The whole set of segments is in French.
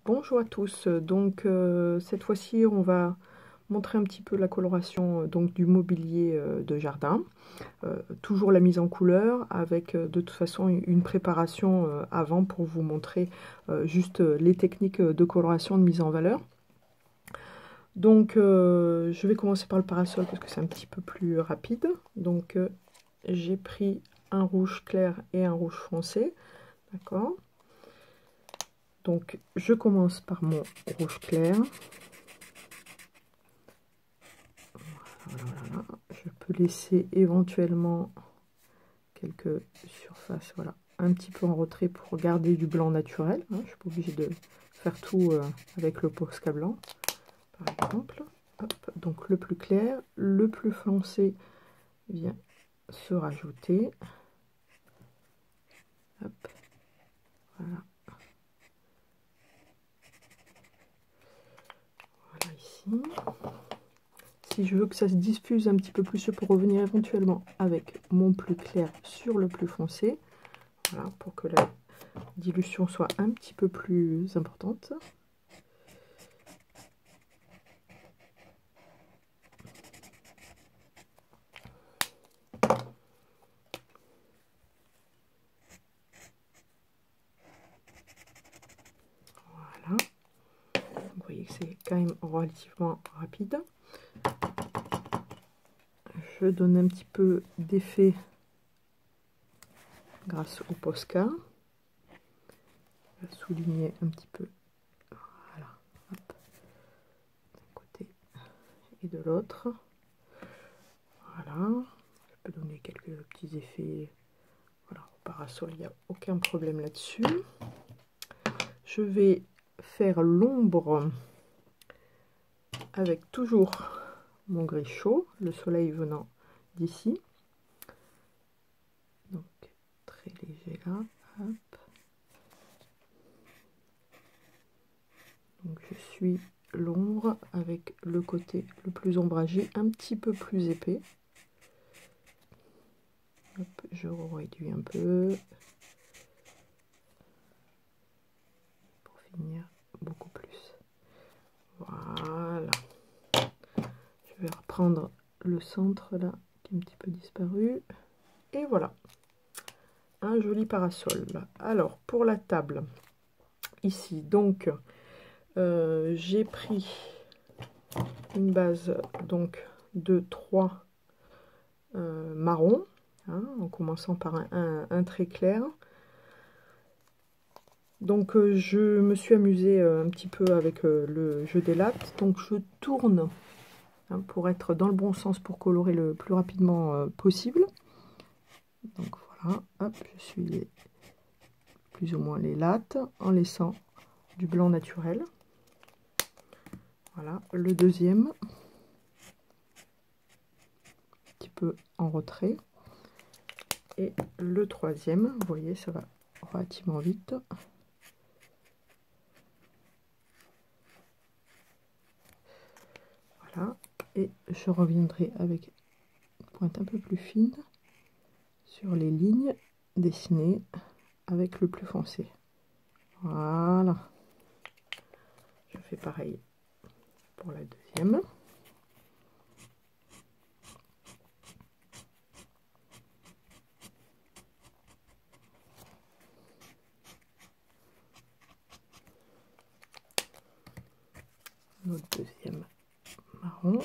Bonjour à tous, donc cette fois-ci on va montrer un petit peu la coloration donc du mobilier de jardin. Toujours la mise en couleur avec de toute façon une préparation avant pour vous montrer juste les techniques de coloration de mise en valeur. Donc je vais commencer par le parasol parce que c'est un petit peu plus rapide. Donc j'ai pris un rouge clair et un rouge foncé, d'accord. Donc je commence par mon rouge clair. Voilà. Je peux laisser éventuellement quelques surfaces, voilà, un petit peu en retrait pour garder du blanc naturel. Hein. Je ne suis pas obligée de faire tout avec le Posca blanc, par exemple. Hop, donc le plus clair, le plus foncé vient se rajouter. Hop, voilà. Voilà ici. Si je veux que ça se diffuse un petit peu plus, je peux revenir éventuellement avec mon plus clair sur le plus foncé. Voilà, pour que la dilution soit un petit peu plus importante. Voilà. Vous voyez que c'est quand même relativement rapide. Je donne un petit peu d'effet grâce au Posca. Je vais souligner un petit peu. Voilà. Hop. D'un côté et de l'autre. Voilà. Je peux donner quelques petits effets. Voilà, au parasol, il n'y a aucun problème là-dessus. Je vais faire l'ombre avec toujours mon gris chaud, le soleil venant d'ici. Donc très léger là. Hop. Donc je suis l'ombre avec le côté le plus ombragé, un petit peu plus épais. Hop, je réduis un peu pour finir beaucoup plus. Voilà. Je vais reprendre le centre là qui est un petit peu disparu. Et voilà. Un joli parasol. Alors pour la table, ici donc j'ai pris une base donc de 3 marrons, hein, en commençant par un très clair. Donc je me suis amusée un petit peu avec le jeu des lattes, donc je tourne hein, pour être dans le bon sens pour colorer le plus rapidement possible. Donc voilà, hop, je suis plus ou moins les lattes en laissant du blanc naturel. Voilà, le deuxième, un petit peu en retrait. Et le troisième, vous voyez, ça va relativement vite. Voilà, et je reviendrai avec une pointe un peu plus fine sur les lignes dessinées avec le plus foncé. Voilà. Je fais pareil pour la deuxième. Notre deuxième marron.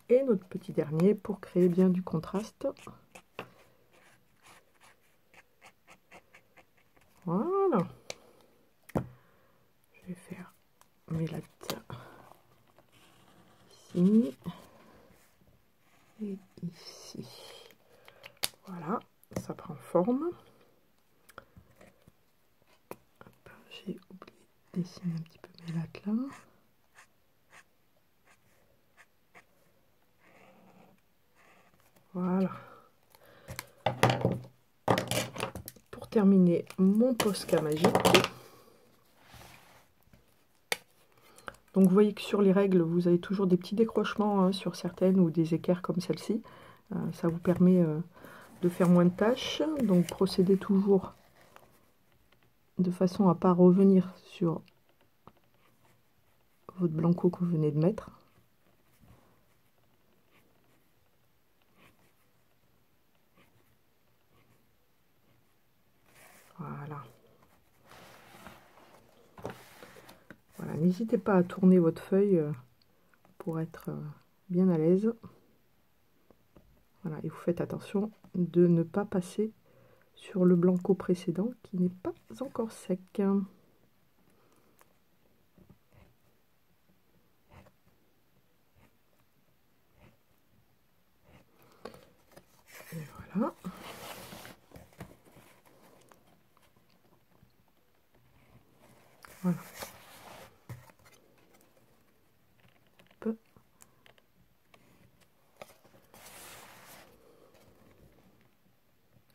Et notre petit dernier pour créer bien du contraste. Voilà. Je vais faire mes lattes ici et ici. Voilà, ça prend forme. J'ai oublié de dessiner un petit peu mes lattes là. Voilà. Pour terminer mon Posca magique. Donc vous voyez que sur les règles, vous avez toujours des petits décrochements hein, sur certaines ou des équerres comme celle-ci. Ça vous permet de faire moins de tâches. Donc procédez toujours de façon à ne pas revenir sur votre blanco que vous venez de mettre. Voilà. Voilà, n'hésitez pas à tourner votre feuille pour être bien à l'aise. Voilà, et vous faites attention de ne pas passer sur le blanco précédent qui n'est pas encore sec. Et voilà. Voilà. Hop.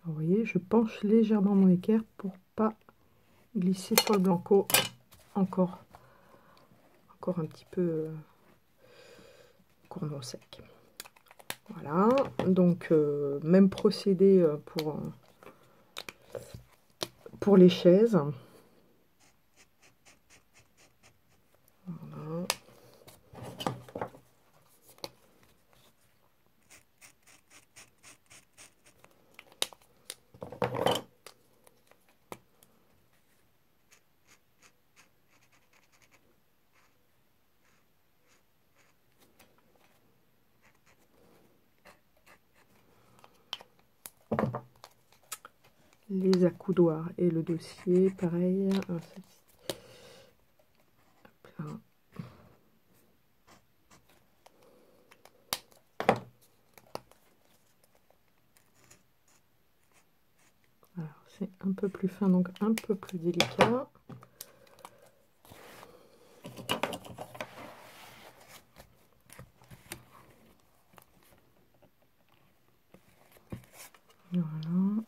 Vous voyez, je penche légèrement mon équerre pour pas glisser sur le blanco encore un petit peu cordon sec. Voilà, donc même procédé pour les chaises. Voilà. Les accoudoirs et le dossier, pareil. Alors c'est un peu plus fin, donc un peu plus délicat. Voilà.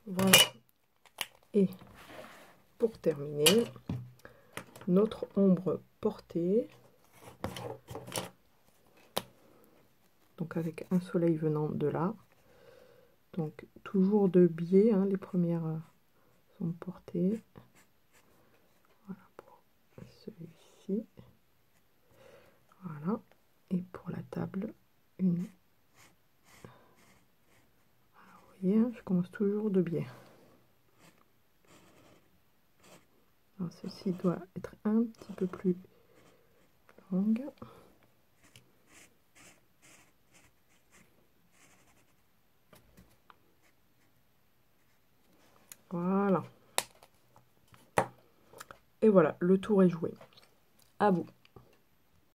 Voilà. Et pour terminer, notre ombre portée. Donc avec un soleil venant de là. Donc toujours de biais, hein, les premières sont portées. Voilà pour celui-ci. Voilà. Et pour la table, une. Alors, vous voyez, hein, je commence toujours de biais. Alors, ceci doit être un petit peu plus longue. Voilà. Et voilà, le tour est joué. À vous.